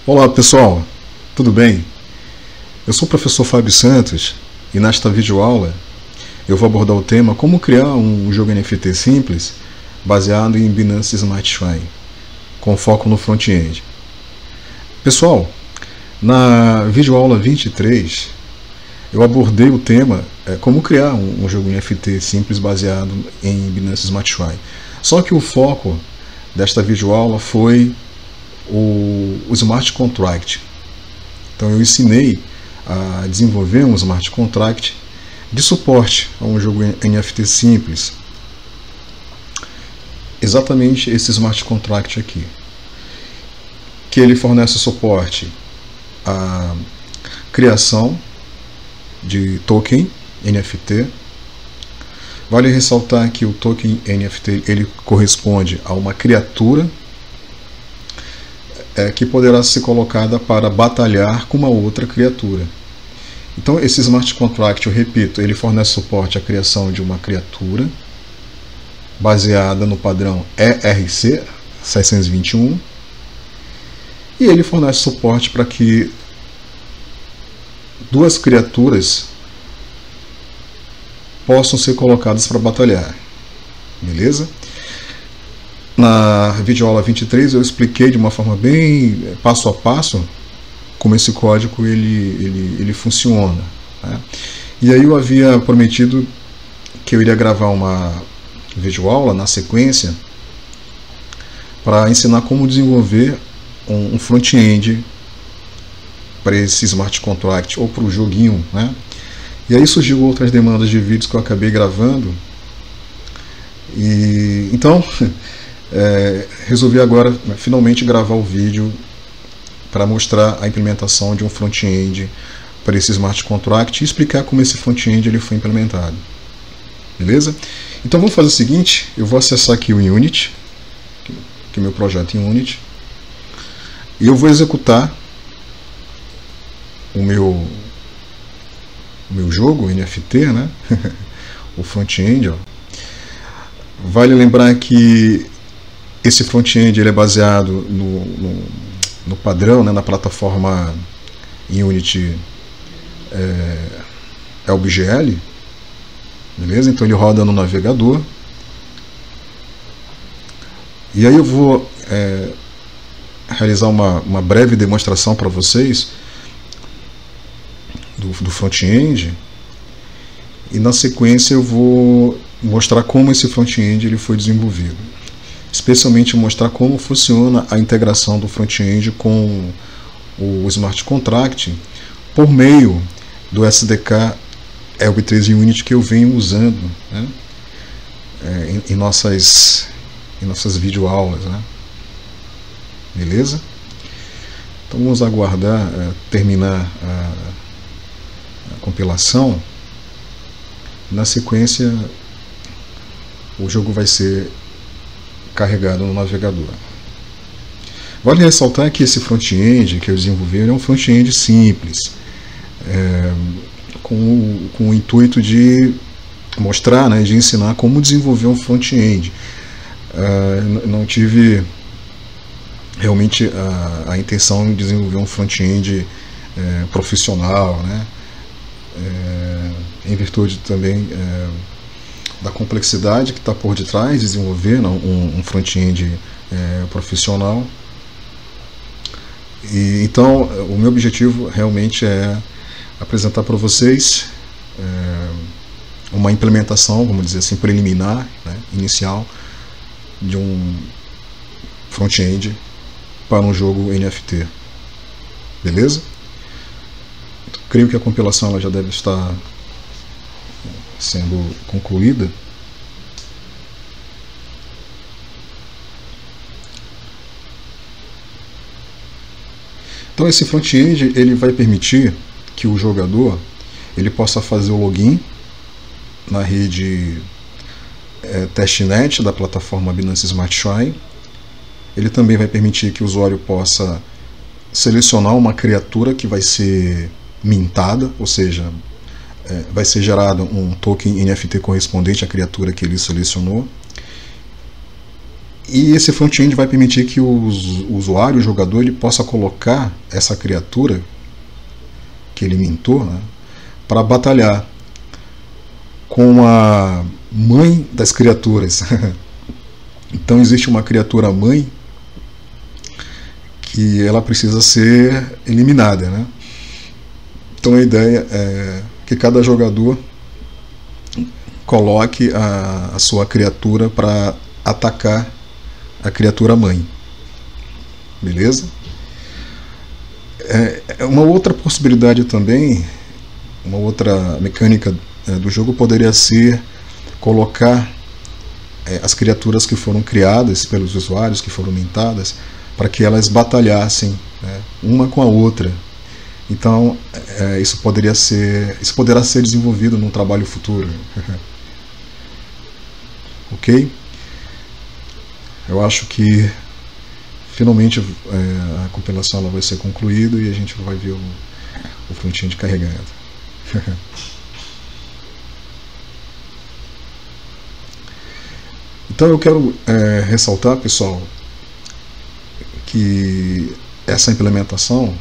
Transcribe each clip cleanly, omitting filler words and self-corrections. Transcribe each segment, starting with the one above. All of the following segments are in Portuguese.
Olá pessoal, tudo bem? Eu sou o professor Fábio Santos e nesta videoaula eu vou abordar o tema como criar um jogo NFT simples baseado em Binance Smart Chain, com foco no front-end. Pessoal, na videoaula 23 eu abordei o tema como criar um jogo NFT simples baseado em Binance Smart Chain. Só que o foco desta videoaula foi o Smart Contract. Então eu ensinei a desenvolver um Smart Contract de suporte a um jogo NFT simples. Exatamente esse Smart Contract aqui, que ele fornece suporte à criação de token NFT. Vale ressaltar que o token NFT ele corresponde a uma criatura que poderá ser colocada para batalhar com uma outra criatura. Então esse Smart Contract, eu repito, ele fornece suporte à criação de uma criatura baseada no padrão ERC 621 e ele fornece suporte para que duas criaturas possam ser colocadas para batalhar. Beleza? Na videoaula 23 eu expliquei de uma forma bem passo a passo como esse código ele funciona, né? E aí eu havia prometido que eu iria gravar uma videoaula na sequência para ensinar como desenvolver um front-end para esse Smart Contract ou para o joguinho, né? E aí surgiu outras demandas de vídeos que eu acabei gravando e então resolvi agora finalmente gravar o vídeo para mostrar a implementação de um front-end para esse Smart Contract e explicar como esse front-end ele foi implementado. Beleza? Então vamos fazer o seguinte, eu vou acessar aqui o Unity, que é o meu projeto em Unity, e eu vou executar o meu jogo NFT, né? O front-end. Vale lembrar que esse front-end ele é baseado no padrão, né, na plataforma Unity LBGL, beleza? Então ele roda no navegador. E aí eu vou realizar uma breve demonstração para vocês do front-end e na sequência eu vou mostrar como esse front-end ele foi desenvolvido. Especialmente mostrar como funciona a integração do front-end com o Smart Contract por meio do SDK ELB3 Unity que eu venho usando, né, em nossas videoaulas, né? Beleza? Então vamos aguardar terminar a compilação. Na sequência o jogo vai ser carregado no navegador. Vale ressaltar que esse front-end que eu desenvolvi é um front-end simples, com o intuito de mostrar, né, de ensinar como desenvolver um front-end. Não tive realmente a intenção de desenvolver um front-end profissional, né, em virtude também da complexidade que está por detrás de desenvolver um front-end profissional. E então o meu objetivo realmente é apresentar para vocês uma implementação, vamos dizer assim, preliminar, né, inicial de um front-end para um jogo NFT. Beleza? Então, creio que a compilação ela já deve estar sendo concluída. Então esse front-end ele vai permitir que o jogador ele possa fazer o login na rede testnet da plataforma Binance Smart Chain. Ele também vai permitir que o usuário possa selecionar uma criatura que vai ser mintada, ou seja, vai ser gerado um token NFT correspondente à criatura que ele selecionou. E esse front-end vai permitir que o usuário, o jogador, ele possa colocar essa criatura que ele mintou, né, para batalhar com a mãe das criaturas. Então existe uma criatura mãe que ela precisa ser eliminada, né? Então a ideia é que cada jogador coloque a sua criatura para atacar a criatura mãe. Beleza? Uma outra possibilidade também, uma outra mecânica do jogo poderia ser colocar as criaturas que foram criadas pelos usuários, que foram mintadas, para que elas batalhassem, né, uma com a outra. Então isso poderá ser desenvolvido num trabalho futuro. Ok? Eu acho que finalmente a compilação ela vai ser concluída e a gente vai ver o front-end carregando. Então eu quero ressaltar, pessoal, que essa implementação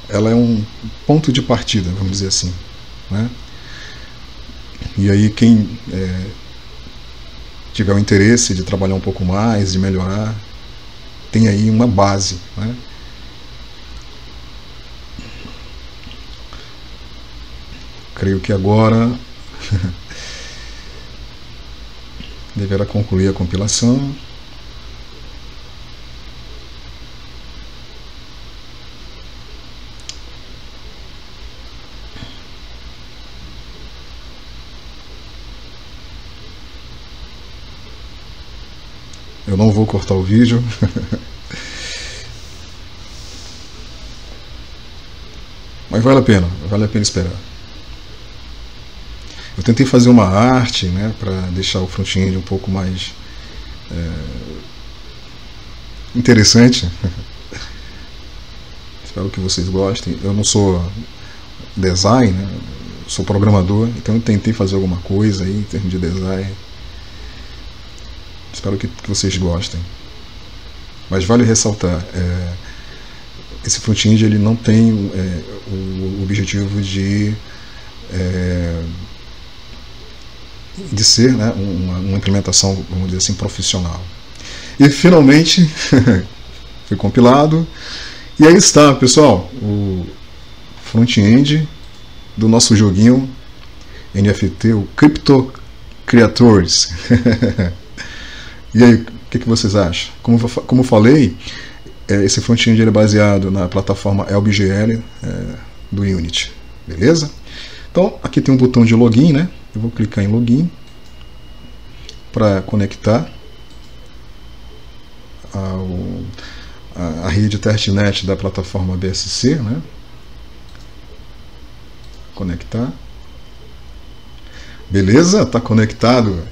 ela é um ponto de partida, vamos dizer assim, né? E aí quem tiver o interesse de trabalhar um pouco mais, de melhorar, tem aí uma base, né? Creio que agora deverá concluir a compilação. Eu não vou cortar o vídeo. Mas vale a pena esperar. Eu tentei fazer uma arte, né, para deixar o front-end um pouco mais interessante. Espero que vocês gostem. Eu não sou design, né, sou programador, então eu tentei fazer alguma coisa aí em termos de design. Espero que vocês gostem. Mas vale ressaltar, esse front-end ele não tem o objetivo de ser, né, uma implementação, vamos dizer assim, profissional. E finalmente foi compilado. E aí está, pessoal, o front-end do nosso joguinho NFT, o Crypto Creators. E aí, o que vocês acham? Como eu falei, esse front-end é baseado na plataforma LBGL do Unity, beleza? Então, aqui tem um botão de login, né? Eu vou clicar em login para conectar a rede testnet da plataforma BSC, né? Conectar. Beleza? Tá conectado.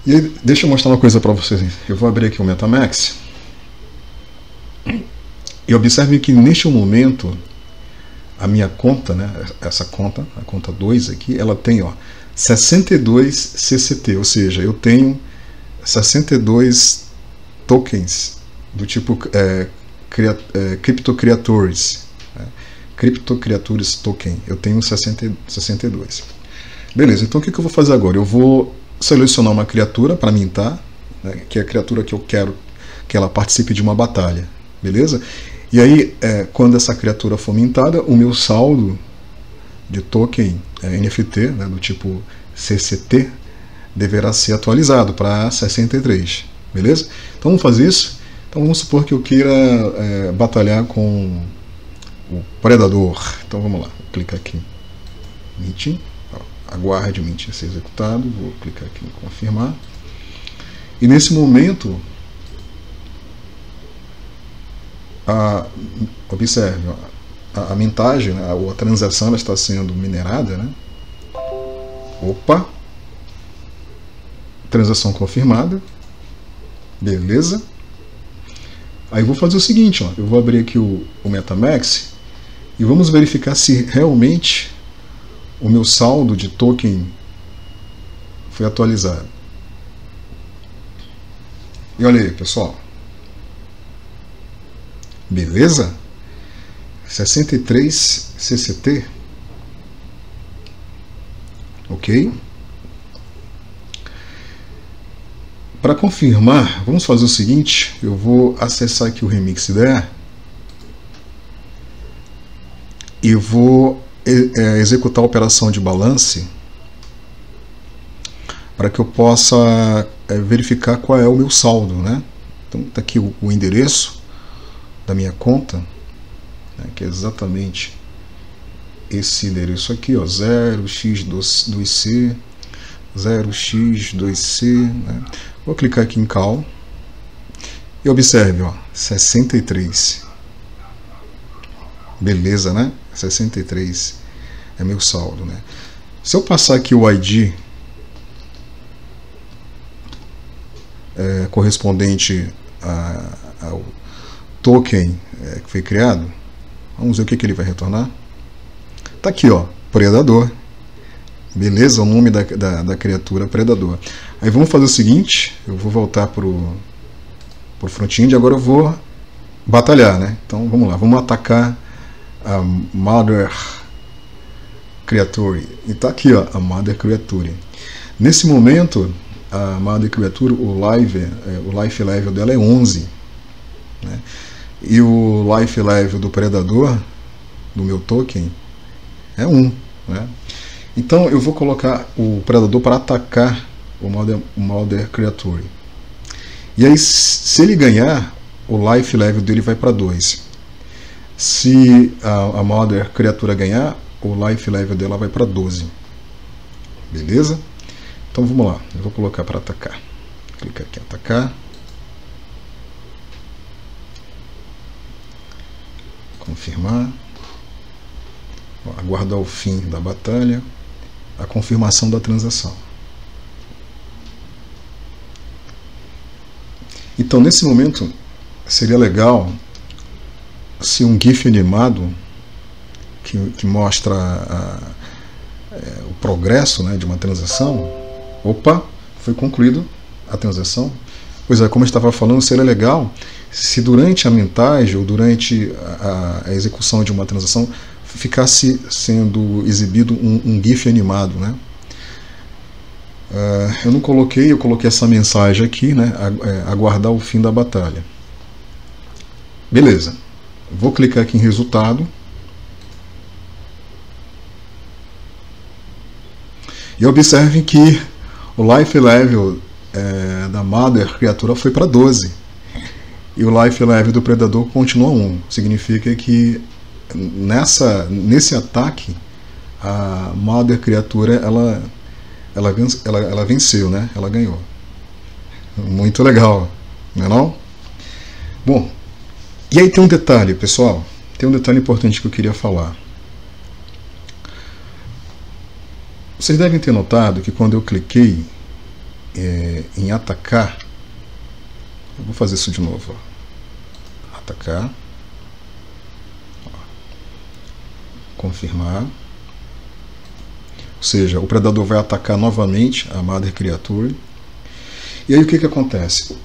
E aí, deixa eu mostrar uma coisa para vocês. Eu vou abrir aqui o MetaMask. E observe que neste momento a minha conta, né, essa conta, a conta 2 aqui, ela tem 62 CCT, ou seja, eu tenho 62 tokens do tipo Crypto Creators, Crypto Creators Token. Eu tenho 62. Beleza, então o que eu vou fazer agora? Eu vou selecionar uma criatura para mintar, né, que é a criatura que eu quero que ela participe de uma batalha, beleza? E aí, quando essa criatura for mintada, o meu saldo de token NFT, né, do tipo CCT, deverá ser atualizado para 63, beleza? Então vamos fazer isso. Então vamos supor que eu queira batalhar com o Predador. Então vamos lá, vou clicar aqui em Mint, aguarde o Mint ser executado, vou clicar aqui em confirmar. E nesse momento, observe, a mintagem, né, a transação ela está sendo minerada, né? Opa! Transação confirmada. Beleza. Aí eu vou fazer o seguinte, eu vou abrir aqui o MetaMask e vamos verificar se realmente o meu saldo de token foi atualizado. E olha aí, pessoal. Beleza? 63 CCT. Ok? Para confirmar, vamos fazer o seguinte. Eu vou acessar aqui o Remix IDE e vou executar a operação de balance para que eu possa verificar qual é o meu saldo, né? Então está aqui o endereço da minha conta, né, que é exatamente esse endereço aqui, ó, 0x2c, 0x2c, né? Vou clicar aqui em Cal e observe, ó, 63. Beleza, né? 63 é meu saldo, né? Se eu passar aqui o ID correspondente ao token que foi criado, vamos ver o que ele vai retornar. Tá aqui, ó, predador. Beleza, o nome da criatura predador. Aí vamos fazer o seguinte, eu vou voltar pro front-end, agora eu vou batalhar, né? Então vamos lá, vamos atacar a Mother Creature. E tá aqui, ó, a Mother Creature. Nesse momento, a Mother Creature, o life level dela é 11, né? E o life level do predador, do meu token, é 1, né? Então eu vou colocar o predador para atacar o Mother Creature. E aí, se ele ganhar, o life level dele vai para 2. Se a Mother Criatura ganhar, o life level dela vai para 12. Beleza? Então vamos lá, eu vou colocar para atacar. Clicar aqui em atacar. Confirmar. Aguardar o fim da batalha. A confirmação da transação. Então nesse momento seria legal se um GIF animado que mostra o progresso, né, de uma transação. Opa, foi concluído a transação. Pois é, como eu estava falando, seria legal se durante a mintagem ou durante a execução de uma transação ficasse sendo exibido um GIF animado, né? Eu não coloquei, eu coloquei essa mensagem aqui, né? Aguardar o fim da batalha. Beleza. Vou clicar aqui em resultado. E observem que o life level da Mother Criatura foi para 12. E o life level do predador continua 1. Significa que nesse ataque a Mother Criatura ela venceu, né? Ela ganhou. Muito legal, não é não? Bom, e aí tem um detalhe, pessoal. Tem um detalhe importante que eu queria falar. Vocês devem ter notado que quando eu cliquei em atacar, eu vou fazer isso de novo, ó. Atacar, ó. Confirmar. Ou seja, o predador vai atacar novamente a Mother Creature. E aí o que acontece?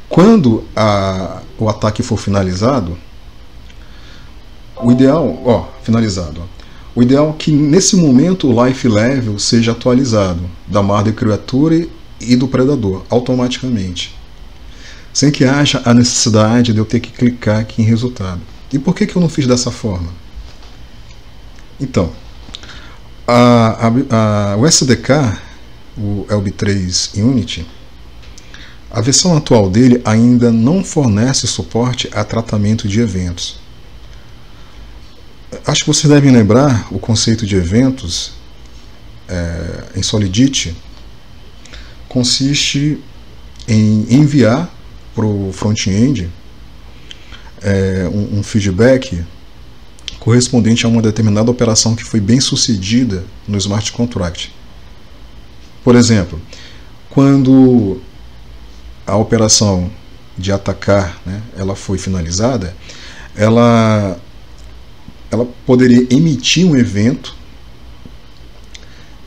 Quando o ataque for finalizado, o ideal, ó, finalizado, ó, o ideal é que nesse momento o life level seja atualizado da Mother Creature e do predador automaticamente, sem que haja a necessidade de eu ter que clicar aqui em resultado. E por que eu não fiz dessa forma? Então, o SDK, o ELB3 Unity, a versão atual dele ainda não fornece suporte a tratamento de eventos. Acho que vocês devem lembrar o conceito de eventos em Solidity consiste em enviar para o front-end um feedback correspondente a uma determinada operação que foi bem sucedida no Smart Contract. Por exemplo, quando a operação de atacar, né, ela foi finalizada, ela poderia emitir um evento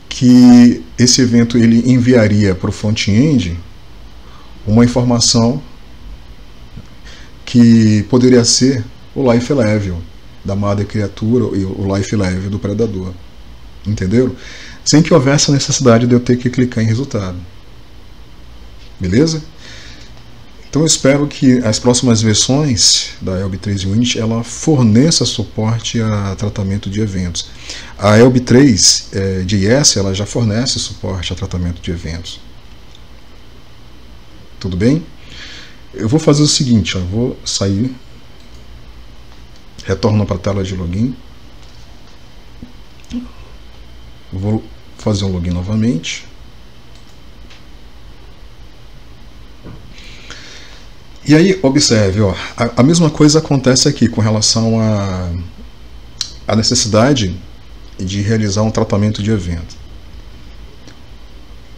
que esse evento ele enviaria para o front-end uma informação que poderia ser o life level da mother criatura e o life level do predador. Entenderam? Sem que houvesse a necessidade de eu ter que clicar em resultado. Beleza? Então eu espero que as próximas versões da ELB3 Unity ela forneça suporte a tratamento de eventos. A ELB3 de IS ela já fornece suporte a tratamento de eventos. Tudo bem? Eu vou fazer o seguinte, ó, eu vou sair, retorno para a tela de login, vou fazer um login novamente. E aí, observe, ó, a mesma coisa acontece aqui com relação à necessidade de realizar um tratamento de evento,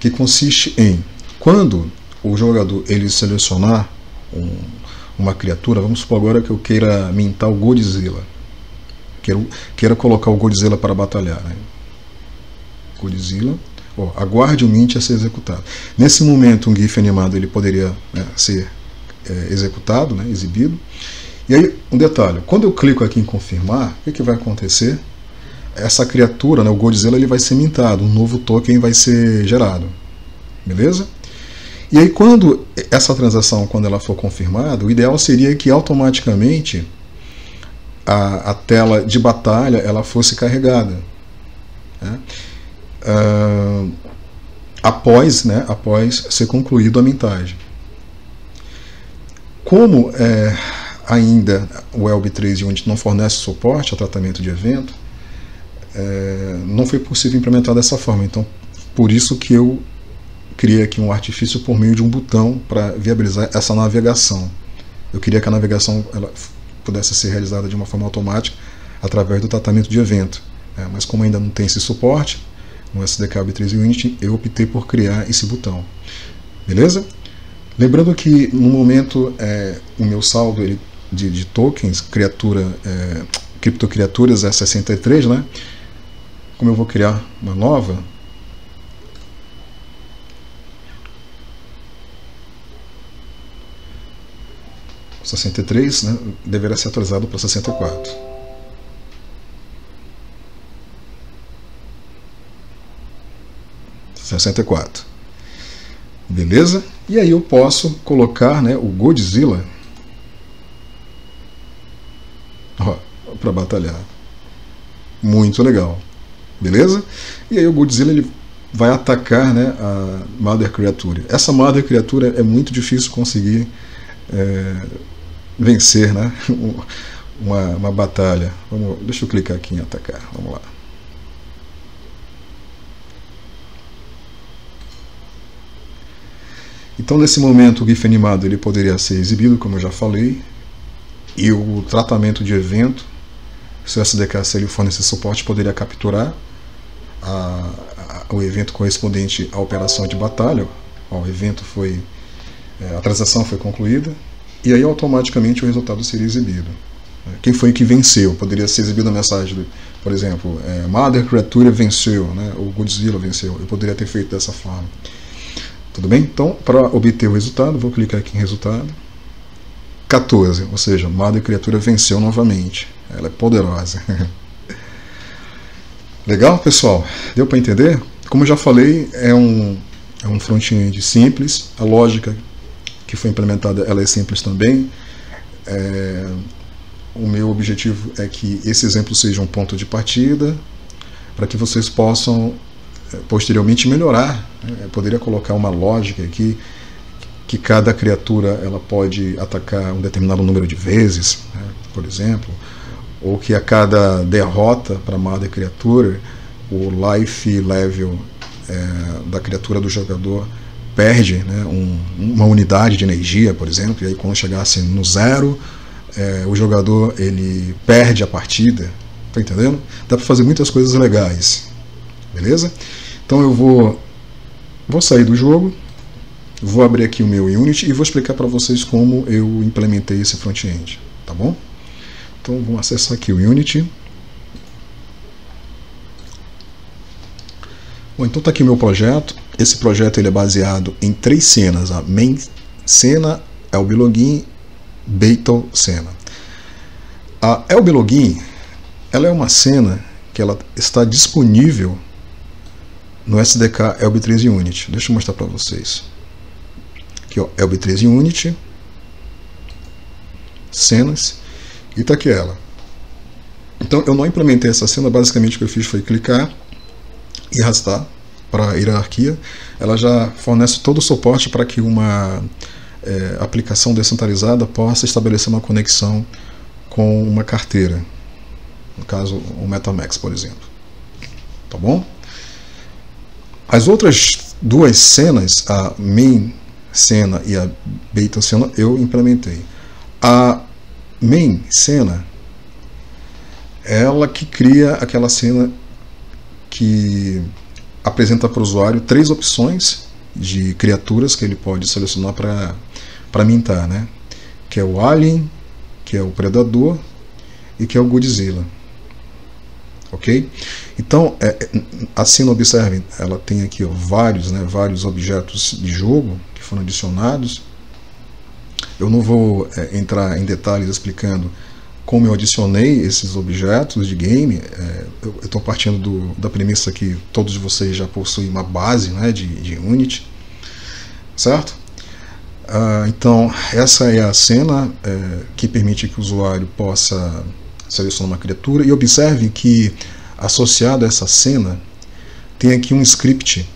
que consiste em, quando o jogador ele selecionar uma criatura, vamos supor agora que eu queira mintar o Godzilla, queira colocar o Godzilla para batalhar, né? Godzilla, ó, aguarde o mint a ser executado. Nesse momento, um GIF animado ele poderia, né, ser executado, né, exibido. E aí, um detalhe, quando eu clico aqui em confirmar, o que vai acontecer? Essa criatura, né, o Godzilla, ele vai ser mintado, um novo token vai ser gerado. Beleza? E aí, quando essa transação, quando ela for confirmada, o ideal seria que automaticamente a tela de batalha ela fosse carregada, né, após ser concluído a mintagem. Como ainda o ELB3 Unity não fornece suporte a tratamento de evento, não foi possível implementar dessa forma. Então, por isso que eu criei aqui um artifício por meio de um botão para viabilizar essa navegação. Eu queria que a navegação ela pudesse ser realizada de uma forma automática através do tratamento de evento. Mas como ainda não tem esse suporte no SDK ELB3 Unity, eu optei por criar esse botão. Beleza? Lembrando que no momento o meu saldo de tokens, criptocriaturas é 63, né? Como eu vou criar uma nova, o 63, né, deverá ser atualizado para 64. Beleza? E aí eu posso colocar, né, o Godzilla para batalhar. Muito legal. Beleza? E aí o Godzilla ele vai atacar, né, a Mother Creature. Essa Mother Creature é muito difícil conseguir vencer, né, uma batalha. Deixa eu clicar aqui em atacar. Vamos lá. Então, nesse momento, o GIF animado ele poderia ser exibido, como eu já falei, e o tratamento de evento, se o SDK se ele fornecer suporte, poderia capturar o evento correspondente à operação de batalha. O evento foi, a transação foi concluída, e aí automaticamente o resultado seria exibido. Quem foi que venceu? Poderia ser exibida a mensagem, por exemplo, Mother Creature venceu, né? O Godzilla venceu. Eu poderia ter feito dessa forma. Tudo bem? Então, para obter o resultado, vou clicar aqui em resultado. 14, ou seja, Mother Criatura venceu novamente. Ela é poderosa. Legal, pessoal? Deu para entender? Como eu já falei, é um front-end simples. A lógica que foi implementada ela é simples também. O meu objetivo é que esse exemplo seja um ponto de partida para que vocês possam posteriormente melhorar. Eu poderia colocar uma lógica aqui que cada criatura ela pode atacar um determinado número de vezes, né, por exemplo, ou que a cada derrota para a Mother Creature o life level da criatura do jogador perde, né, uma unidade de energia, por exemplo, e aí quando chegasse no zero o jogador ele perde a partida. Tá entendendo? Dá para fazer muitas coisas legais. Beleza? Então eu vou sair do jogo, vou abrir aqui o meu Unity e vou explicar para vocês como eu implementei esse front-end, tá bom? Então vamos acessar aqui o Unity. Bom, então está aqui meu projeto. Esse projeto ele é baseado em 3 cenas. A main cena, ELB Login, Battle Cena. A Elbe Login, ela é uma cena que ela está disponível no SDK Elbe 3 Unity. Deixa eu mostrar para vocês. Aqui, ó, Elbe 3 Unity, cenas, e tá aqui ela. Então eu não implementei essa cena, basicamente o que eu fiz foi clicar e arrastar para a hierarquia. Ela já fornece todo o suporte para que uma aplicação descentralizada possa estabelecer uma conexão com uma carteira, no caso o MetaMask, por exemplo. Tá bom? As outras duas cenas, a main cena e a beta cena, eu implementei. A main cena, ela que cria aquela cena que apresenta para o usuário 3 opções de criaturas que ele pode selecionar para mintar, né? Que é o Alien, que é o Predador e que é o Godzilla. Ok? Então, a cena, observem, ela tem aqui, ó, vários objetos de jogo que foram adicionados. Eu não vou entrar em detalhes explicando como eu adicionei esses objetos de game. Eu estou partindo da premissa que todos vocês já possuem uma base, né, de Unity, certo? Então, essa é a cena que permite que o usuário possa selecionar uma criatura. E observe que, associado a essa cena, tem aqui um script,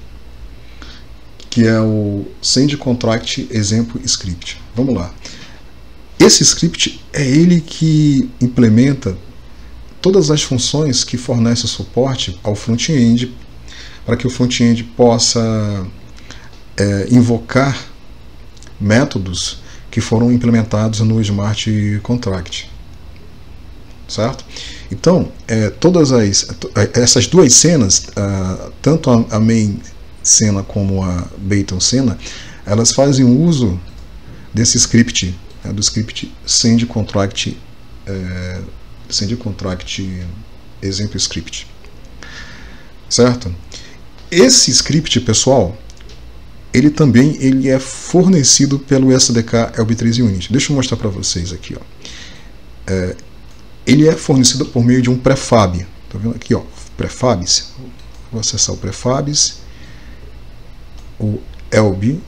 que é o Send Contract Example Script. Vamos lá. Esse script é ele que implementa todas as funções que fornecem suporte ao front-end, para que o front-end possa invocar métodos que foram implementados no Smart Contract. Certo? Então, todas essas duas cenas, tanto a main cena como a beta cena, elas fazem uso desse script, do script Send Contract Example Script. Certo? Esse script, pessoal, ele também é fornecido pelo SDK Elbe 3 Unity. Deixa eu mostrar para vocês aqui, ó. Ele é fornecido por meio de um prefab. Tá vendo aqui, ó, prefabs. Vou acessar o prefabs, o Elbe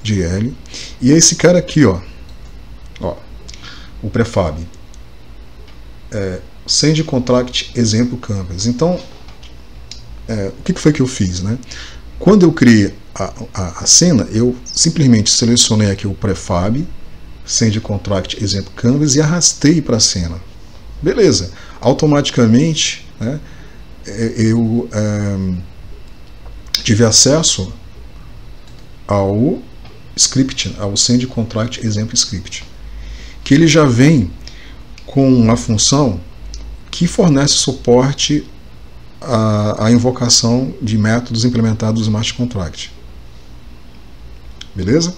GL, e esse cara aqui, ó, o prefab, Send Contract Example Canvas. Então, o que foi que eu fiz, né? Quando eu criei a cena, eu simplesmente selecionei aqui o prefab, Send Contract Example Canvas, e arrastei para a cena. Beleza, automaticamente, né, eu tive acesso ao script, ao Send Contract Example Script, que ele já vem com uma função que fornece suporte à invocação de métodos implementados no Smart Contract. Beleza?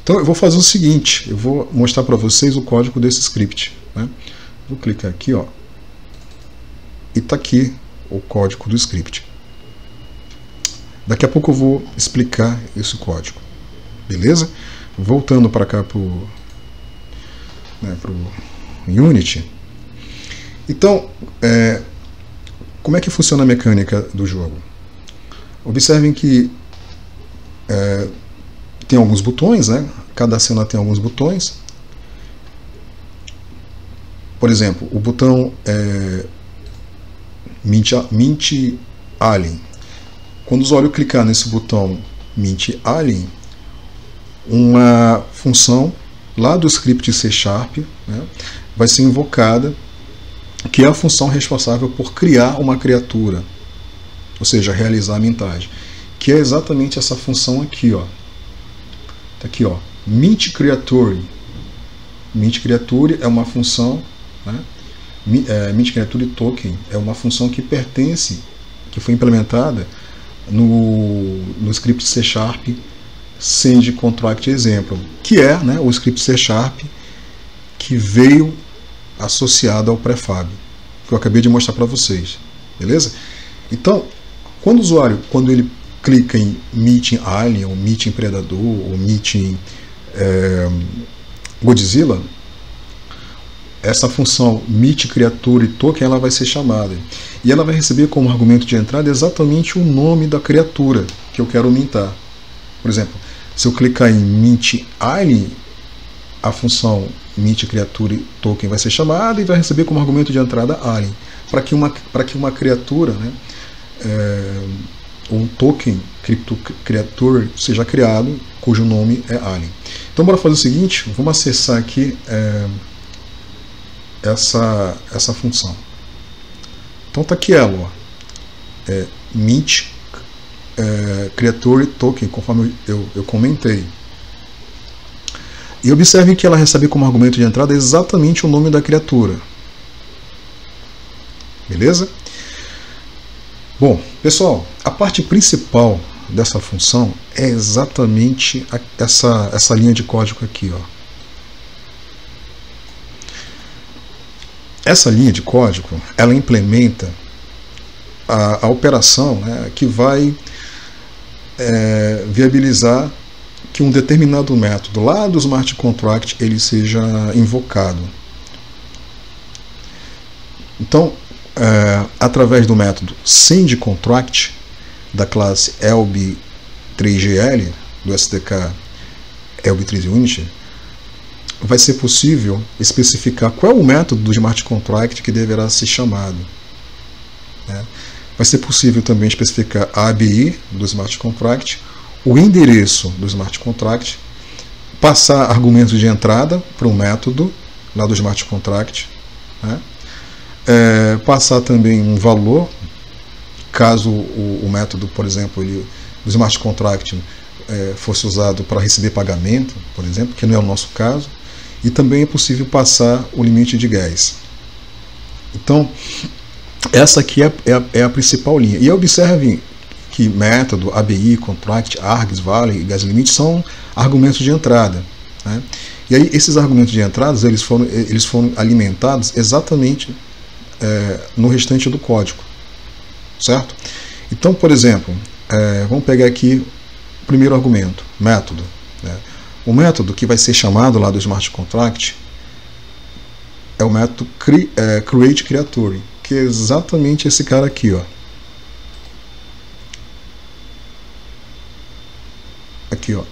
Então eu vou fazer o seguinte, eu vou mostrar para vocês o código desse script, né? Vou clicar aqui, ó, e tá aqui o código do script. Daqui a pouco eu vou explicar esse código, beleza? Voltando para cá pro Unity. Então, como é que funciona a mecânica do jogo? Observem que tem alguns botões, né? Cada cena tem alguns botões. Por exemplo, o botão Mint Alien. Quando o usuário clicar nesse botão Mint Alien, uma função lá do script C#, né, vai ser invocada, que é a função responsável por criar uma criatura, ou seja, realizar a mintagem, que é exatamente essa função aqui, ó. Tá aqui, ó, Mint Creature. Mint Creature é uma função, né? Mint Creature Token é uma função que pertence, que foi implementada no script C# Send Contract Example, que é, né, o script C# que veio associado ao prefab, que eu acabei de mostrar para vocês, beleza? Então, quando o usuário, quando ele clica em Meeting Alien, ou Meeting Predador, ou Meeting Godzilla, essa função meet creature token ela vai ser chamada. E ela vai receber como argumento de entrada exatamente o nome da criatura que eu quero mintar. Por exemplo, se eu clicar em mint alien, a função meet creature token vai ser chamada e vai receber como argumento de entrada alien. Para que uma criatura, né, um token crypto creature seja criado, cujo nome é alien. Então bora fazer o seguinte, vamos acessar aqui essa função. Então tá aqui ela, ó. Mint creature token, conforme eu comentei. E observe que ela recebe como argumento de entrada exatamente o nome da criatura. Beleza? Bom, pessoal, a parte principal dessa função é exatamente essa linha de código aqui, ó. Essa linha de código, ela implementa a operação, né, que vai viabilizar que um determinado método lá do smart contract ele seja invocado. Então, através do método sendContract da classe ELB3GL do SDK ELB3Unity, vai ser possível especificar qual é o método do smart contract que deverá ser chamado, né? Vai ser possível também especificar a ABI do smart contract, o endereço do smart contract, passar argumentos de entrada para um método lá do smart contract, né? Passar também um valor, caso o método, por exemplo, do smart contract fosse usado para receber pagamento, por exemplo, que não é o nosso caso, e também é possível passar o limite de gas. Então, essa aqui é a principal linha. E observem que método, ABI, contract, args, vale e gas limit são argumentos de entrada, né? E aí esses argumentos de entrada eles foram alimentados exatamente no restante do código, certo? Então, por exemplo, vamos pegar aqui o primeiro argumento, método, né? O método que vai ser chamado lá do smart contract é o método create creature, que é exatamente esse cara aqui, ó. Aqui, ó,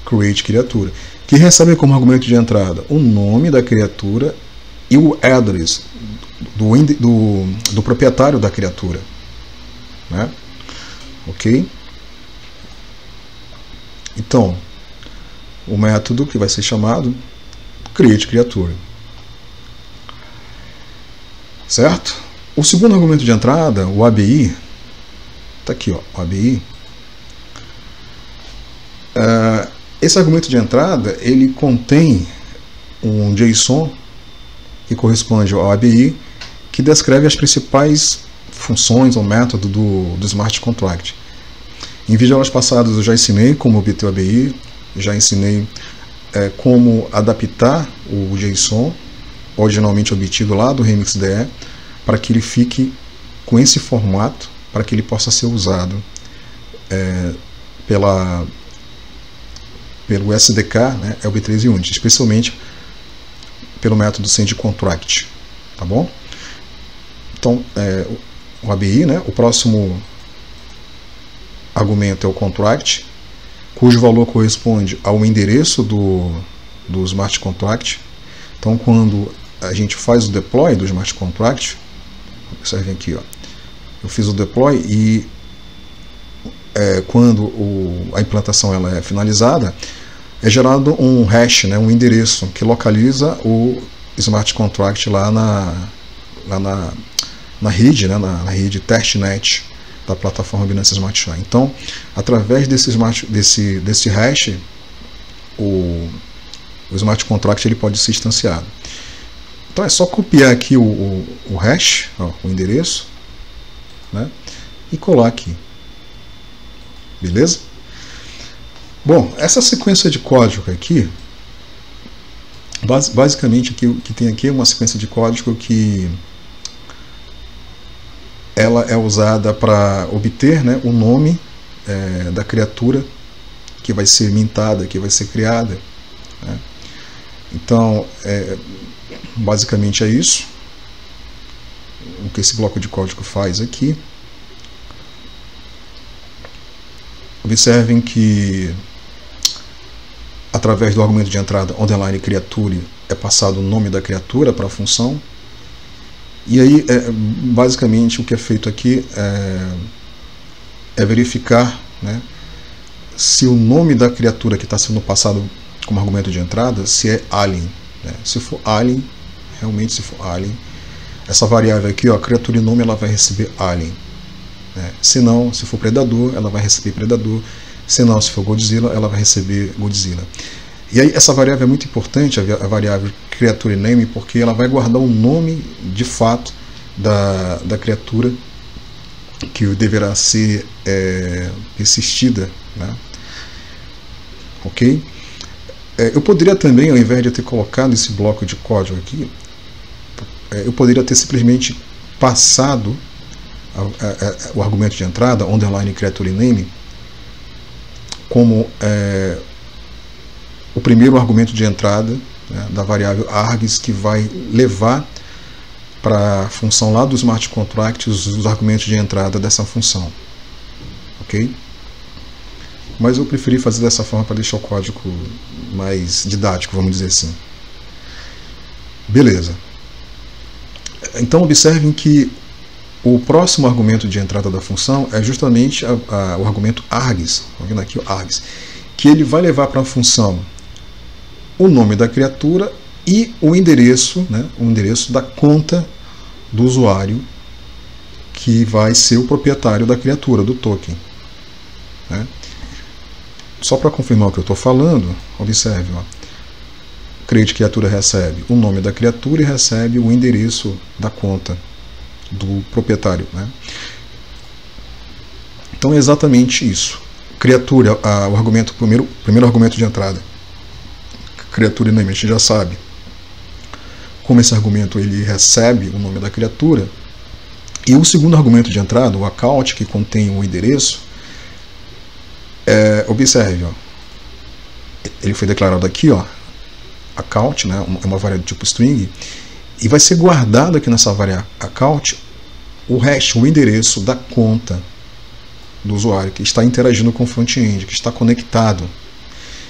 create criatura, que recebe como argumento de entrada o nome da criatura e o address do proprietário da criatura, né? Ok? Então, o método que vai ser chamado create creature, certo? O segundo argumento de entrada, o ABI, tá aqui, ó, o ABI. Esse argumento de entrada ele contém um JSON que corresponde ao ABI, que descreve as principais funções ou métodos do smart contract. Em videoaulas passadas eu já ensinei como obter o ABI, já ensinei como adaptar o JSON originalmente obtido lá do RemixDE para que ele fique com esse formato, para que ele possa ser usado pelo SDK, né, ELB3Unity, especialmente pelo método sendContract, tá bom? Então, o ABI, né, o próximo argumento é o contract, cujo valor corresponde ao endereço do smart contract. Então, quando a gente faz o deploy do smart contract, observem aqui, ó, eu fiz o deploy e quando a implantação ela é finalizada, é gerado um hash, né, um endereço que localiza o smart contract lá na rede, né, na rede testnet da plataforma Binance Smart Chain. Então, através desse hash, o smart contract ele pode ser instanciado. Então é só copiar aqui o hash, ó, o endereço, né, e colar aqui. Beleza? Bom, essa sequência de código aqui, basicamente o que tem aqui é uma sequência de código que ela é usada para obter, né, o nome da criatura que vai ser mintada, que vai ser criada, né? Então, basicamente é isso o que esse bloco de código faz aqui. Observem que através do argumento de entrada underline creature é passado o nome da criatura para a função. E aí, basicamente, o que é feito aqui é verificar, né, se o nome da criatura que está sendo passado como argumento de entrada, se é alien. Né? Se for alien, realmente se for alien, essa variável aqui, ó, criatura e nome, ela vai receber alien. Né? Se não, se for predador, ela vai receber predador. Se não, se for Godzilla, ela vai receber Godzilla. E aí essa variável é muito importante, a variável creature name, porque ela vai guardar o nome de fato da criatura que deverá ser persistida. Né? Ok? Eu poderia também, ao invés de ter colocado esse bloco de código aqui, eu poderia ter simplesmente passado o argumento de entrada, underline creature name, como o primeiro argumento de entrada, né, da variável args, que vai levar para a função lá do smart contract os argumentos de entrada dessa função. Ok? Mas eu preferi fazer dessa forma para deixar o código mais didático, vamos dizer assim. Beleza. Então observem que o próximo argumento de entrada da função é justamente o argumento args, vendo aqui o args, que ele vai levar para a função o nome da criatura e o endereço, né, o endereço da conta do usuário que vai ser o proprietário da criatura, do token. Né? Só para confirmar o que eu estou falando, observe, ó, create criatura recebe o nome da criatura e recebe o endereço da conta do proprietário. Né? Então é exatamente isso. Criatura, o argumento, primeiro argumento de entrada. Criatura, a gente já sabe como esse argumento ele recebe o nome da criatura. E o segundo argumento de entrada, o account, que contém o endereço, observe, ó, ele foi declarado aqui, ó, account, né, é uma variável do tipo string, e vai ser guardado aqui nessa variável account o hash, o endereço da conta do usuário que está interagindo com o front-end, que está conectado.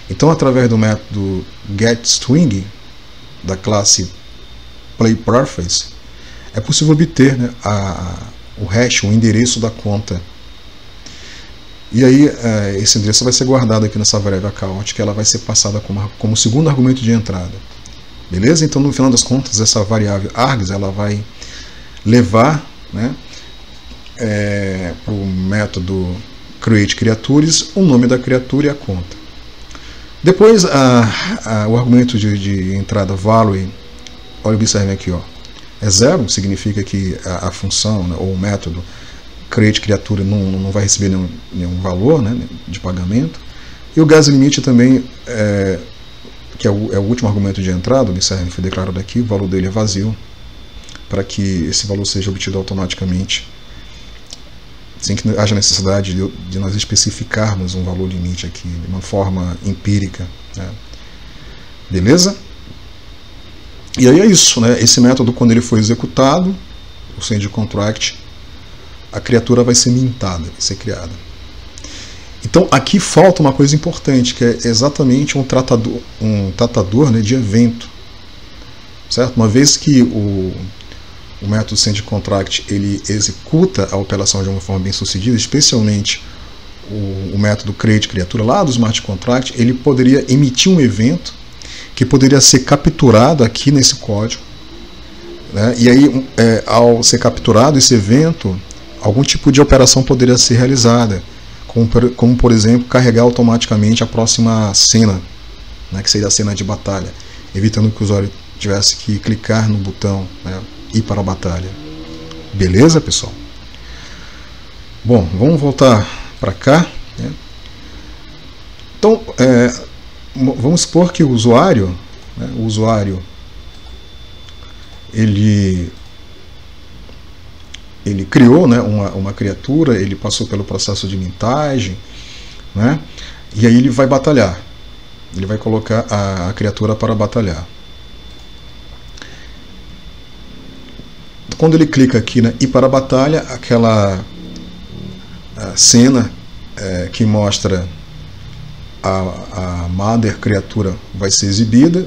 Então, através do método getString da classe playPreface, é possível obter, né, o hash, o endereço da conta. E aí esse endereço vai ser guardado aqui nessa variável account, que ela vai ser passada como segundo argumento de entrada. Beleza? Então, no final das contas, essa variável args ela vai levar, né, para o método createCreatures o nome da criatura e a conta. Depois, o argumento de entrada value, olha, observem aqui, ó, é 0, significa que a função, né, ou o método createCreature não vai receber nenhum valor, né, de pagamento. E o gasLimit também, que é o último argumento de entrada, observem, foi declarado aqui, o valor dele é vazio, para que esse valor seja obtido automaticamente, sem que haja necessidade de nós especificarmos um valor limite aqui, de uma forma empírica. Né? Beleza? E aí é isso, né? Esse método, quando ele for executado, o sendContract, a criatura vai ser mintada, vai ser criada. Então aqui falta uma coisa importante, que é exatamente um tratador, né, de evento. Certo? Uma vez que o método sendContract ele executa a operação de uma forma bem sucedida, especialmente o método createCreatura lá do smart contract, ele poderia emitir um evento que poderia ser capturado aqui nesse código, né? E aí, ao ser capturado esse evento, algum tipo de operação poderia ser realizada, como por exemplo, carregar automaticamente a próxima cena, né, que seria a cena de batalha, evitando que o usuário tivesse que clicar no botão, né, ir para a batalha. Beleza, pessoal? Bom, vamos voltar para cá. Né? Então, vamos supor que o usuário, né, ele criou, né, uma criatura, ele passou pelo processo de mintagem, né, e aí ele vai batalhar. Ele vai colocar a criatura para batalhar. Então, quando ele clica aqui na Ir para a Batalha, aquela cena que mostra a Mother criatura vai ser exibida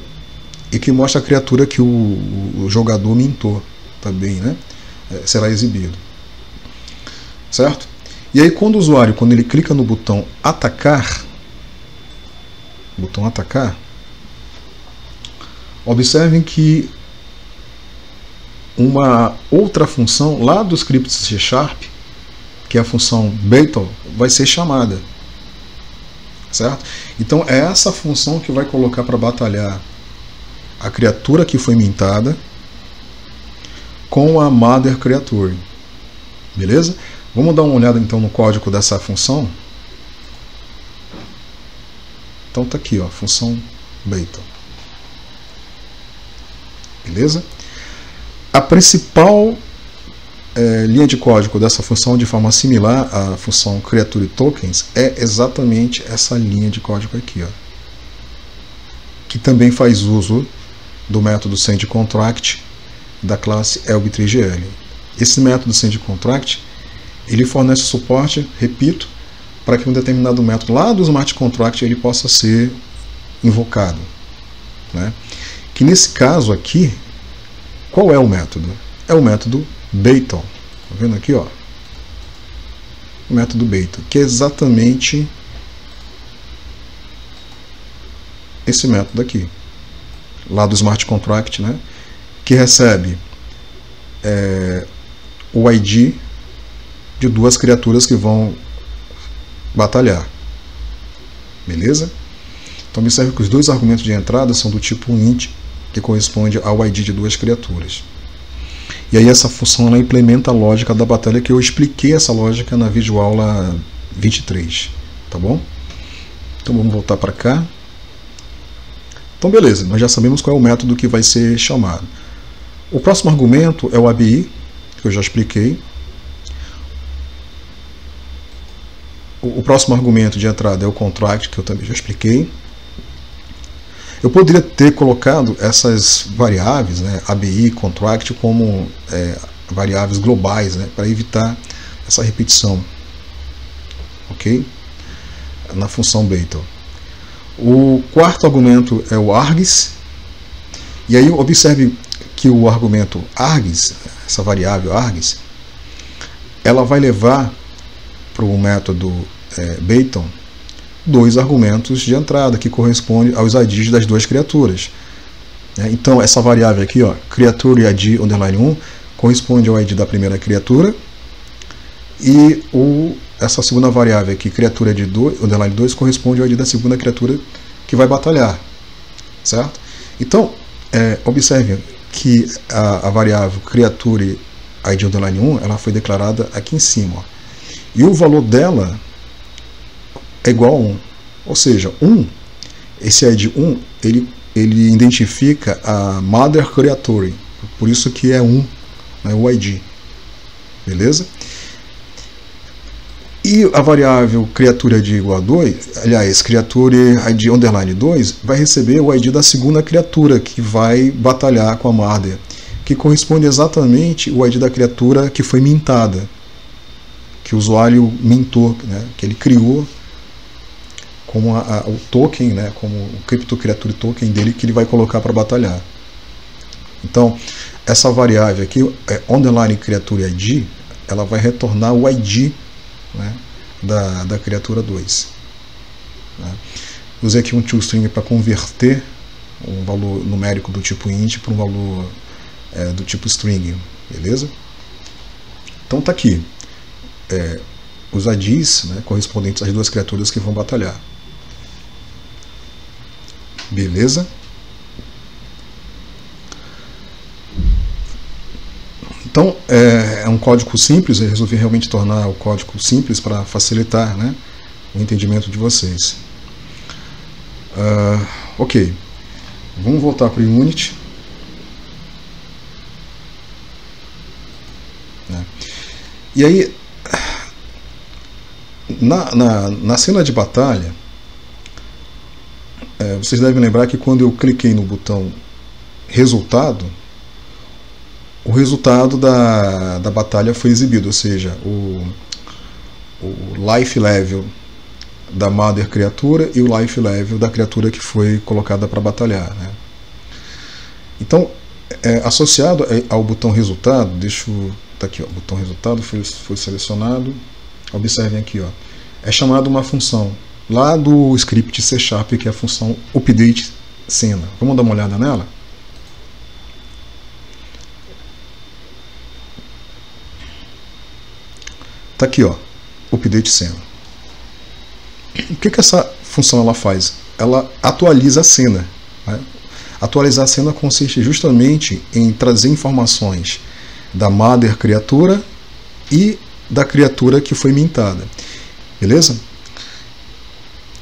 e que mostra a criatura que o jogador mintou também, né? Será exibido, certo? E aí quando o usuário, quando ele clica no botão atacar, observem que uma outra função lá do script C#, que é a função battle, vai ser chamada, certo? Então é essa função que vai colocar para batalhar a criatura que foi mintada com a Mother Creature, beleza? Vamos dar uma olhada então no código dessa função. Então tá aqui, ó, função battle, beleza? A principal linha de código dessa função, de forma similar à função Creature Tokens, é exatamente essa linha de código aqui, ó, que também faz uso do método sendContract da classe ELB3GL. Esse método sendContract, ele fornece suporte, repito, para que um determinado método lá do Smart Contract ele possa ser invocado, né? Que nesse caso aqui, qual é o método? É o método battle. Tá vendo aqui, ó? O método battle, que é exatamente esse método aqui, lá do Smart Contract, né? Que recebe o ID de duas criaturas que vão batalhar, beleza? Então observe que os dois argumentos de entrada são do tipo int, que corresponde ao ID de duas criaturas. E aí essa função ela implementa a lógica da batalha, que eu expliquei essa lógica na videoaula 23, tá bom? Então vamos voltar para cá. Então beleza, nós já sabemos qual é o método que vai ser chamado. O próximo argumento é o ABI, que eu já expliquei. O próximo argumento de entrada é o contract, que eu também já expliquei. Eu poderia ter colocado essas variáveis, né, ABI, contract, como variáveis globais, né, para evitar essa repetição, ok? Na função battle. O quarto argumento é o args. E aí observe que o argumento args, essa variável args, ela vai levar para o método battle dois argumentos de entrada que correspondem aos IDs das duas criaturas. Então essa variável aqui, ó, creature ID underline 1, corresponde ao ID da primeira criatura, e essa segunda variável aqui, criatura ID 2, underline 2, corresponde ao ID da segunda criatura que vai batalhar, certo? Então observe que a variável creature ID underline 1 ela foi declarada aqui em cima, ó, e o valor dela é igual a 1, ou seja, 1, esse ID 1, ele identifica a Mother Creature, por isso que é 1, né, o ID, beleza? E a variável criatura ID igual a 2, aliás, criature ID underline 2, vai receber o ID da segunda criatura que vai batalhar com a Mother, que corresponde exatamente ao ID da criatura que foi mintada, que o usuário mintou, né, que ele criou como o token, né, como o Crypto Creature Token dele, que ele vai colocar para batalhar. Então, essa variável aqui, underline Creature ID, ela vai retornar o ID, né, da criatura 2. Né. Usei aqui um toString para converter um valor numérico do tipo int para um valor do tipo string, beleza? Então tá aqui os IDs, né, correspondentes às duas criaturas que vão batalhar. Beleza? Então, é um código simples, eu resolvi realmente tornar o código simples para facilitar, né, o entendimento de vocês. Ok, vamos voltar para o Unity. E aí, na cena de batalha, vocês devem lembrar que quando eu cliquei no botão resultado, o resultado da batalha foi exibido, ou seja, o life level da mother criatura e o life level da criatura que foi colocada para batalhar, né? Então, associado ao botão resultado, deixa eu... Tá aqui, ó, o botão resultado foi selecionado. Observem aqui, ó, é chamada uma função lá do script C#, que é a função update cena. Vamos dar uma olhada nela? Tá aqui, ó, update cena. O que essa função ela faz? Ela atualiza a cena, né? Atualizar a cena consiste justamente em trazer informações da mother criatura e da criatura que foi mintada. Beleza?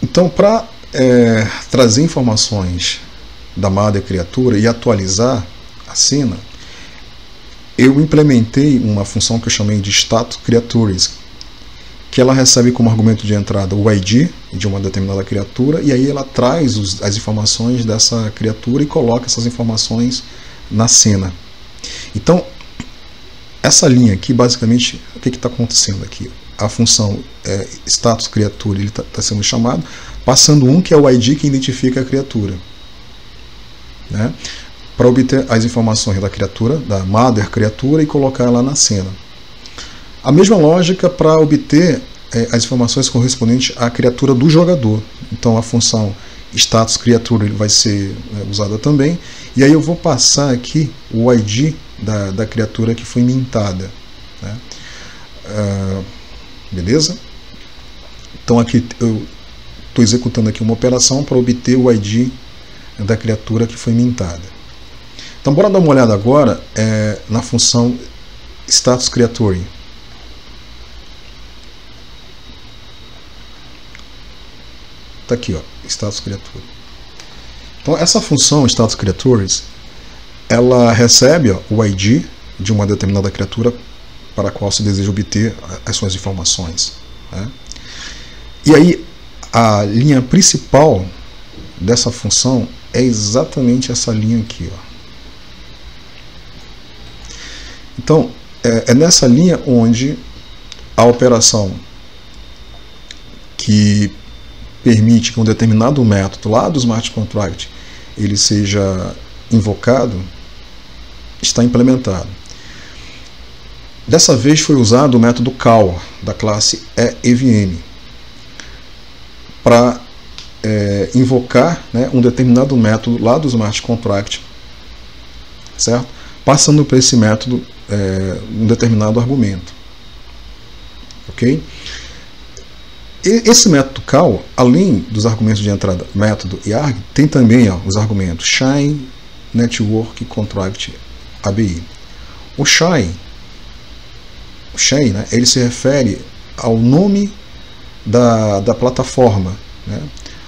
Então, para trazer informações da mother criatura e atualizar a cena, eu implementei uma função que eu chamei de status creatures, que ela recebe como argumento de entrada o ID de uma determinada criatura, e aí ela traz as informações dessa criatura e coloca essas informações na cena. Então, essa linha aqui, basicamente, o que está acontecendo aqui? A função status criatura está sendo chamado, passando um que é o ID que identifica a criatura, né? Para obter as informações da criatura, da mother criatura, e colocar ela na cena. A mesma lógica para obter as informações correspondentes à criatura do jogador. Então a função status criatura vai ser usada também. E aí eu vou passar aqui o ID da criatura que foi mintada, né? Beleza? Então aqui eu estou executando aqui uma operação para obter o ID da criatura que foi mintada. Então bora dar uma olhada agora na função status creature. Está aqui, ó, status creature. Então essa função status creatures, ela recebe, ó, o ID de uma determinada criatura para a qual se deseja obter as suas informações, né? E aí a linha principal dessa função é exatamente essa linha aqui, ó. Então é nessa linha onde a operação que permite que um determinado método lá do smart contract ele seja invocado está implementado. Dessa vez foi usado o método call da classe EVM para invocar, né, um determinado método lá do smart contract, certo? Passando para esse método um determinado argumento, ok? Esse método call, além dos argumentos de entrada método e arg, tem também, ó, os argumentos shine, network, contract, ABI. O shine, né, ele se refere ao nome da plataforma, né,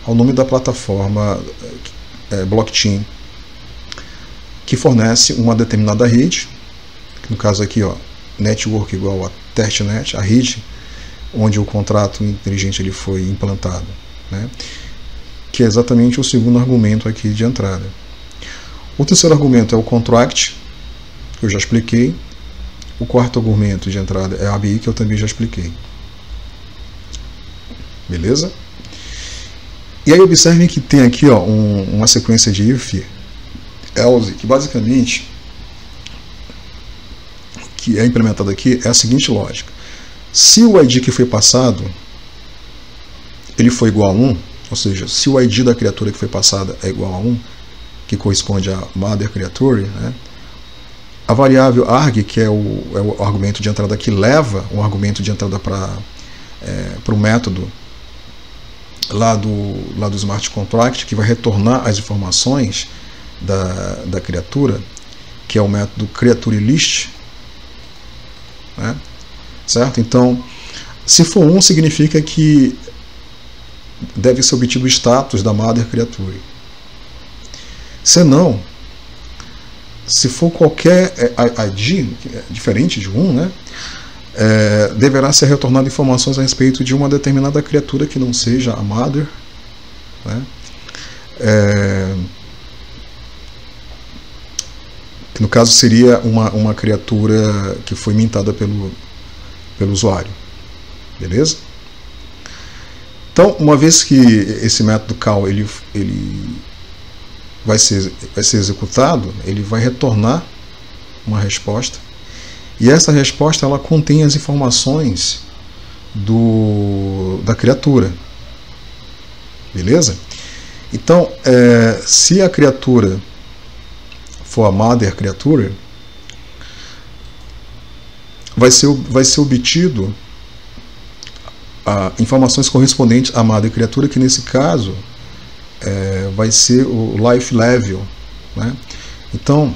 ao nome da plataforma blockchain que fornece uma determinada rede, no caso aqui, ó, network igual a testnet, a rede onde o contrato inteligente ele foi implantado, né? Que é exatamente o segundo argumento aqui de entrada. O terceiro argumento é o contract, que eu já expliquei. O quarto argumento de entrada é a ABI, que eu também já expliquei. Beleza? E aí observem que tem aqui, ó, uma sequência de if, else, que basicamente que é implementada aqui é a seguinte lógica. Se o ID que foi passado ele for igual a 1, ou seja, se o ID da criatura que foi passada é igual a 1, que corresponde à mother creature, né, a variável arg, que é o argumento de entrada que leva o argumento de entrada para o método lá do smart contract, que vai retornar as informações da criatura, que é o método creatureList, né? Certo? Então, se for 1, significa que deve ser obtido o status da mother creature. Se não, se for qualquer ID diferente de 1, né, deverá ser retornado informações a respeito de uma determinada criatura que não seja a mother, né, que no caso seria uma criatura que foi mintada pelo usuário. Beleza? Então, uma vez que esse método call ele vai ser executado, ele vai retornar uma resposta, e essa resposta ela contém as informações da criatura. Beleza? Então, se a criatura for a mother criatura, vai ser obtido informações correspondentes à mother criatura, que nesse caso vai ser o life level, né? Então,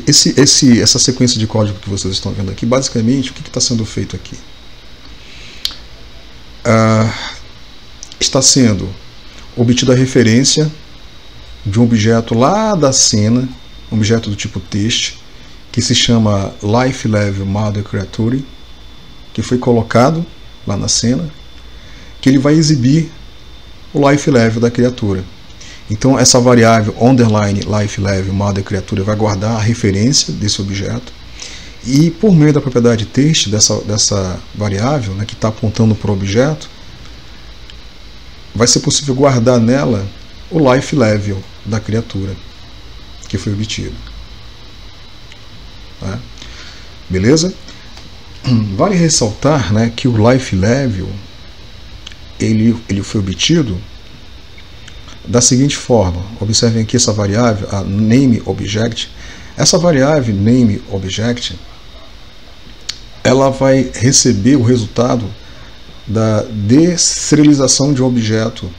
essa sequência de código que vocês estão vendo aqui, basicamente, o que está sendo feito aqui? Está sendo obtida a referência de um objeto lá da cena, um objeto do tipo text, que se chama life level mother creature, que foi colocado lá na cena, que ele vai exibir o life level da criatura. Então essa variável underline life level mother creature vai guardar a referência desse objeto, e por meio da propriedade text dessa variável, né, que está apontando para o objeto, vai ser possível guardar nela o life level da criatura que foi obtido. Tá? Beleza? Vale ressaltar, né, que o life level ele foi obtido da seguinte forma. Observem aqui essa variável, a name object. Essa variável name object, ela vai receber o resultado da deserialização de um objeto,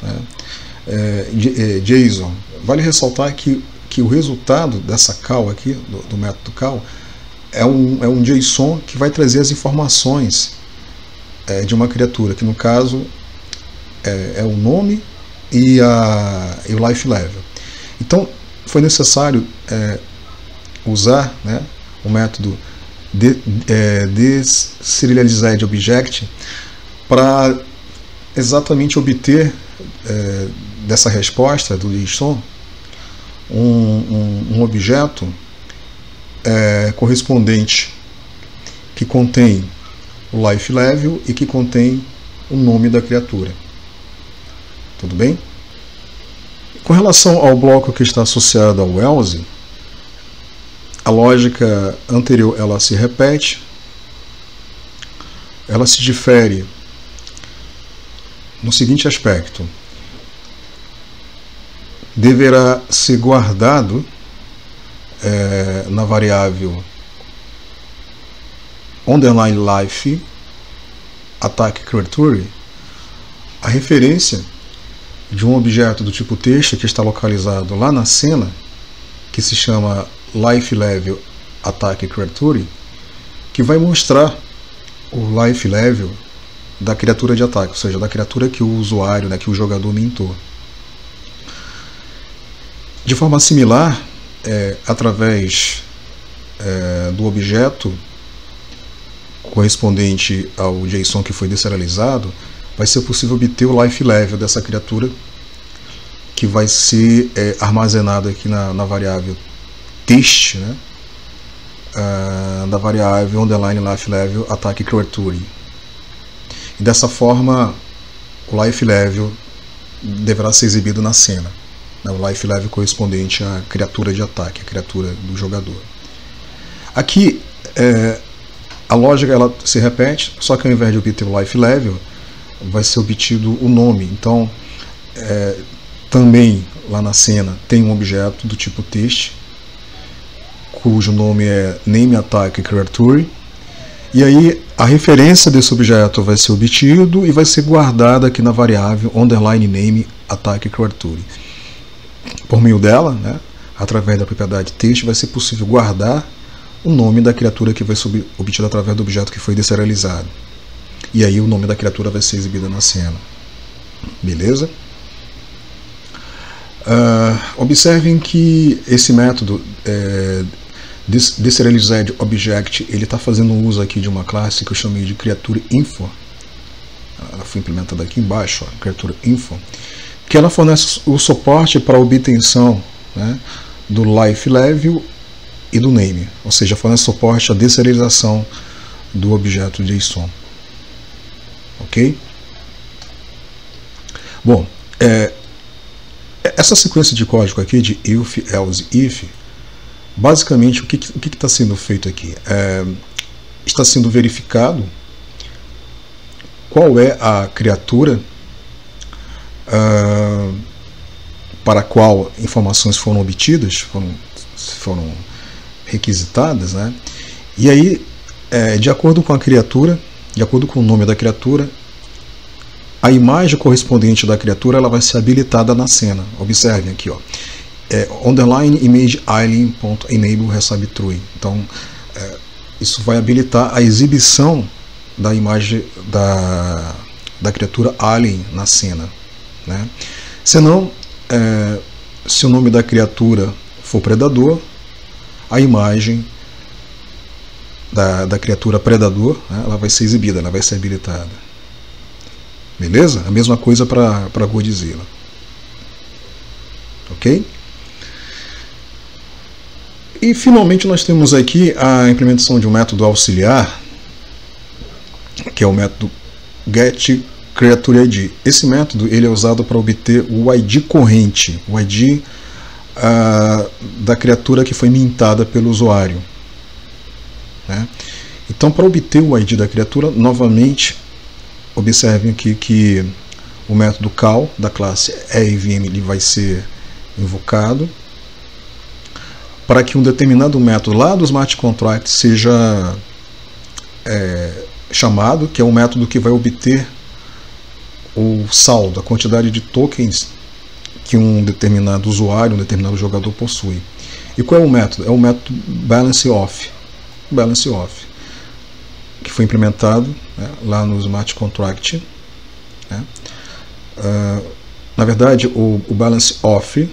né, JSON. Vale ressaltar que o resultado dessa call aqui, do método call, é um JSON que vai trazer as informações de uma criatura, que no caso é o nome e o life level. Então foi necessário usar, né, o método deserialized object para exatamente obter dessa resposta do JSON um objeto correspondente, que contém o life level e que contém o nome da criatura. Tudo bem? Com relação ao bloco que está associado ao else, a lógica anterior ela se repete, ela se difere no seguinte aspecto: deverá ser guardado na variável underline life attack creature a referência de um objeto do tipo text que está localizado lá na cena, que se chama life level attack creature, que vai mostrar o life level da criatura de ataque, ou seja, da criatura que o usuário, né, que o jogador mintou. De forma similar, através do objeto correspondente ao JSON que foi deserializado, vai ser possível obter o life level dessa criatura, que vai ser armazenado aqui na variável text, né, da variável underline life level attack creature. E dessa forma, o life level deverá ser exibido na cena, né, o life level correspondente à criatura de ataque, a criatura do jogador. Aqui a lógica ela se repete, só que ao invés de obter o life level, vai ser obtido o nome. Então também lá na cena tem um objeto do tipo text, cujo nome é name attack creature, e aí a referência desse objeto vai ser obtido e vai ser guardada aqui na variável underline name attack creature. Por meio dela, né, através da propriedade text, vai ser possível guardar o nome da criatura que vai ser obtido através do objeto que foi deserializado. E aí o nome da criatura vai ser exibido na cena. Beleza? Observem que esse método deserialized object, ele está fazendo uso aqui de uma classe que eu chamei de criatura info. Ela foi implementada aqui embaixo, ó, criatura info, que ela fornece o suporte para a obtenção, né, do life level e do name, ou seja, fornece suporte à deserialização do objeto JSON. Ok? Bom, essa sequência de código aqui de if, else, if, basicamente o que está sendo feito aqui? Está sendo verificado qual é a criatura para a qual informações foram obtidas, foram requisitadas, né? E aí, de acordo com a criatura, de acordo com o nome da criatura, a imagem correspondente da criatura ela vai ser habilitada na cena. Observem aqui, ó. Underline image alien.enable recebe true. Então, isso vai habilitar a exibição da imagem da criatura alien na cena, né? Senão, se o nome da criatura for predador, a imagem da criatura predador, né, ela vai ser exibida, ela vai ser habilitada. Beleza? A mesma coisa para Godzilla. Ok? E finalmente nós temos aqui a implementação de um método auxiliar, que é o método getCreatureID. Esse método ele é usado para obter o ID corrente, o ID da criatura que foi mintada pelo usuário, né? Então, para obter o ID da criatura, novamente, observem aqui que o método call da classe EVM ele vai ser invocado para que um determinado método lá do Smart Contract seja chamado, que é um método que vai obter o saldo, a quantidade de tokens que um determinado usuário, um determinado jogador possui. E qual é o método? É o método BalanceOff, que foi implementado, né, lá no Smart Contract, né? Na verdade, o BalanceOff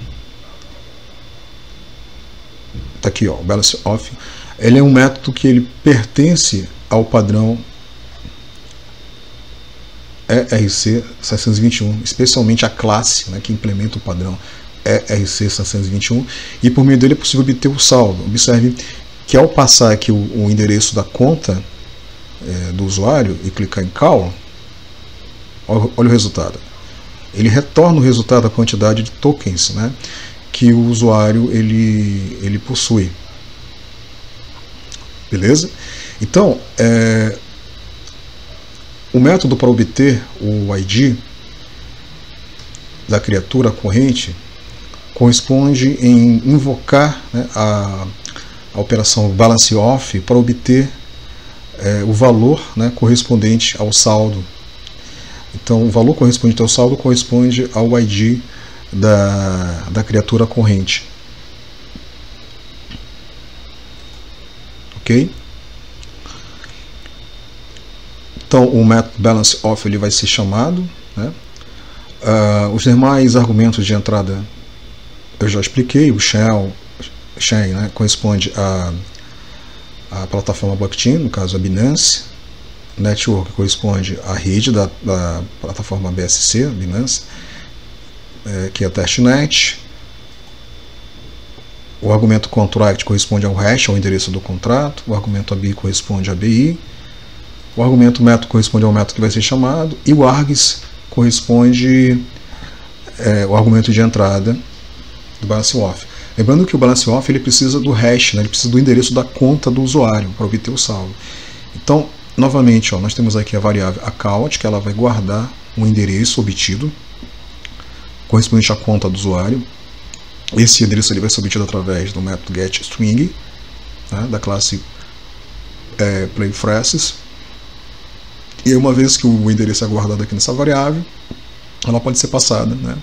está aqui, ó, o BalanceOff, ele é um método que ele pertence ao padrão ERC 721, especialmente a classe, né, que implementa o padrão ERC 721, e por meio dele é possível obter o saldo. Observe que ao passar aqui o endereço da conta do usuário e clicar em call, olha o resultado. Ele retorna o resultado da quantidade de tokens, né, que o usuário ele possui. Beleza? Então, o método para obter o ID da criatura corrente corresponde em invocar, né, a operação BalanceOff para obter o valor, né, correspondente ao saldo. Então, o valor correspondente ao saldo corresponde ao ID da criatura corrente. Ok? Então, o método BalanceOff ele vai ser chamado, né? Os demais argumentos de entrada eu já expliquei. O chain, né, corresponde à plataforma blockchain, no caso a Binance. Network corresponde à rede da plataforma BSC, Binance, que é a testnet. O argumento contract corresponde ao hash, ao endereço do contrato. O argumento ABI corresponde à ABI. O argumento método corresponde ao método que vai ser chamado. E o args corresponde ao argumento de entrada do BalanceOff. Lembrando que o BalanceOff ele precisa do hash, né? Ele precisa do endereço da conta do usuário para obter o saldo. Então, novamente, ó, nós temos aqui a variável account, que ela vai guardar um endereço obtido correspondente à conta do usuário. Esse endereço ele vai ser obtido através do método getString, né, da classe playPhrases. E aí, uma vez que o endereço é guardado aqui nessa variável, ela pode ser passada, né,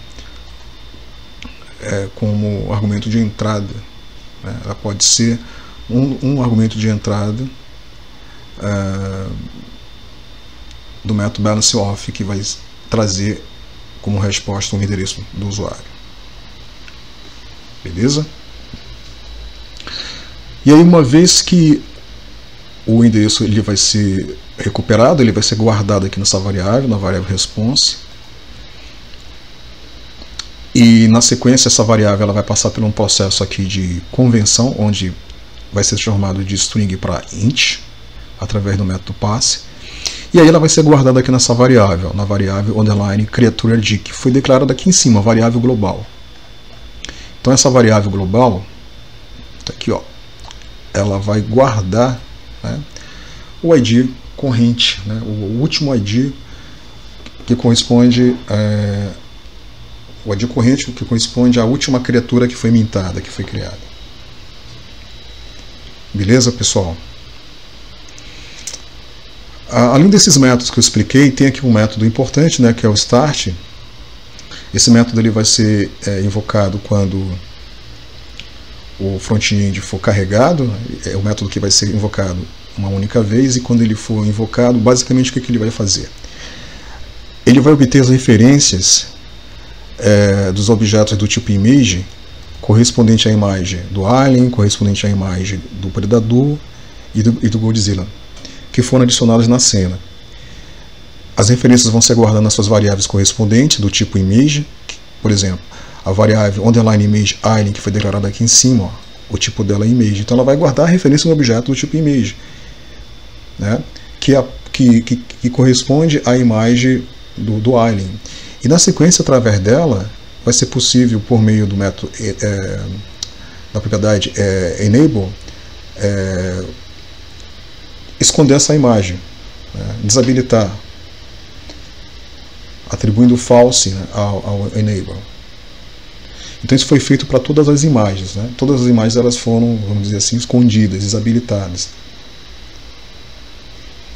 como argumento de entrada, né? Ela pode ser um argumento de entrada do método BalanceOff, que vai trazer como resposta um endereço do usuário. Beleza? E aí, uma vez que o endereço ele vai ser recuperado, ele vai ser guardado aqui nessa variável, na variável response. E na sequência essa variável ela vai passar por um processo aqui de convenção, onde vai ser transformado de string para int, através do método passe. E aí ela vai ser guardada aqui nessa variável, na variável underline creatureID, que foi declarada aqui em cima, a variável global. Então essa variável global, tá aqui, ó, ela vai guardar, né, o ID corrente, né, o último ID que corresponde o ID corrente que corresponde à última criatura que foi mintada, que foi criada. Beleza, pessoal? Além desses métodos que eu expliquei, tem aqui um método importante, né, que é o start. Esse método ele vai ser invocado quando o front-end for carregado. É o método que vai ser invocado uma única vez, e quando ele for invocado, basicamente o que ele vai fazer? Ele vai obter as referências dos objetos do tipo image, correspondente à imagem do alien, correspondente à imagem do predador e do Godzilla, que foram adicionadas na cena. As referências vão ser guardadas nas suas variáveis correspondentes do tipo image. Por exemplo, a variável underline image alien, que foi declarada aqui em cima, ó, o tipo dela é image, então ela vai guardar a referência no objeto do tipo image, né, que corresponde à imagem do alien. E na sequência, através dela, vai ser possível, por meio do método da propriedade enable, esconder essa imagem, né, desabilitar, atribuindo false, né, ao enable. Então isso foi feito para todas as imagens, né? Todas as imagens elas foram, vamos dizer assim, escondidas, desabilitadas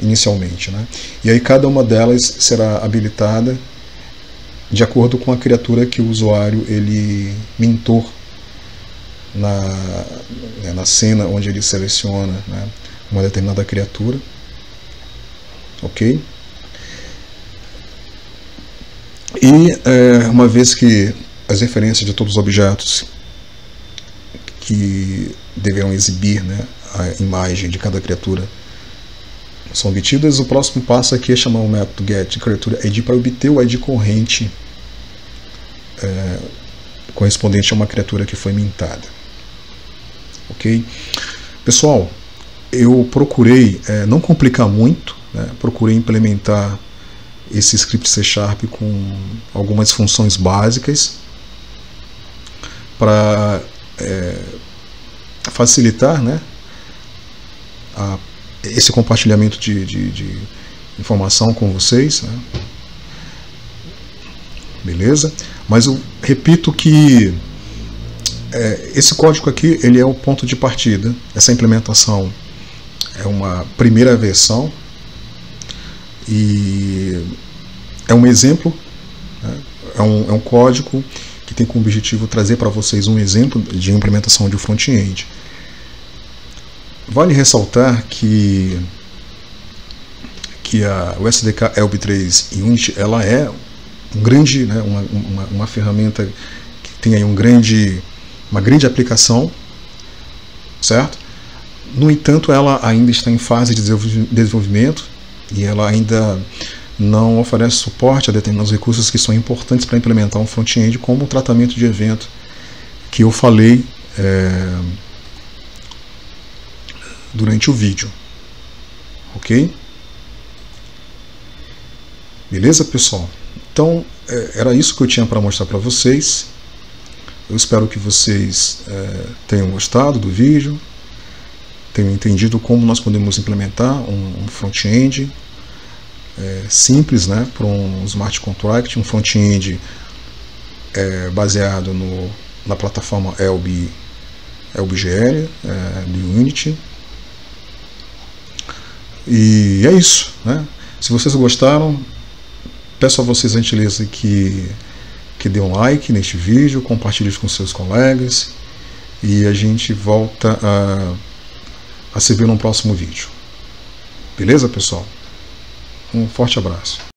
inicialmente, né? E aí cada uma delas será habilitada de acordo com a criatura que o usuário ele mintou na cena onde ele seleciona, né, uma determinada criatura, ok? E uma vez que as referências de todos os objetos que deverão exibir, né, a imagem de cada criatura são obtidas, o próximo passo aqui é chamar o método getCreatureID para obter o ID corrente correspondente a uma criatura que foi mintada. Ok? Pessoal, eu procurei não complicar muito, né, procurei implementar esse script C# com algumas funções básicas para facilitar, né, esse compartilhamento de informação com vocês, né? Beleza? Mas eu repito que esse código aqui ele é o ponto de partida. Essa implementação é uma primeira versão e é um exemplo, né? É um código que tem como objetivo trazer para vocês um exemplo de implementação de um front-end. Vale ressaltar que o SDK ELB3 Unity ela é um grande, né, uma ferramenta que tem aí uma grande aplicação, certo? No entanto, ela ainda está em fase de desenvolvimento e ela ainda não oferece suporte a determinados recursos que são importantes para implementar um front-end, como o tratamento de evento que eu falei durante o vídeo. Ok? Beleza, pessoal? Então, era isso que eu tinha para mostrar para vocês. Eu espero que vocês tenham gostado do vídeo, tenham entendido como nós podemos implementar um front-end simples, né, para um smart contract, um front-end baseado na plataforma ELB-GL de Unity. E é isso, né? Se vocês gostaram, peço a vocês a gentileza que dê um like neste vídeo, compartilhe com seus colegas e a gente volta a se ver no próximo vídeo. Beleza, pessoal? Um forte abraço.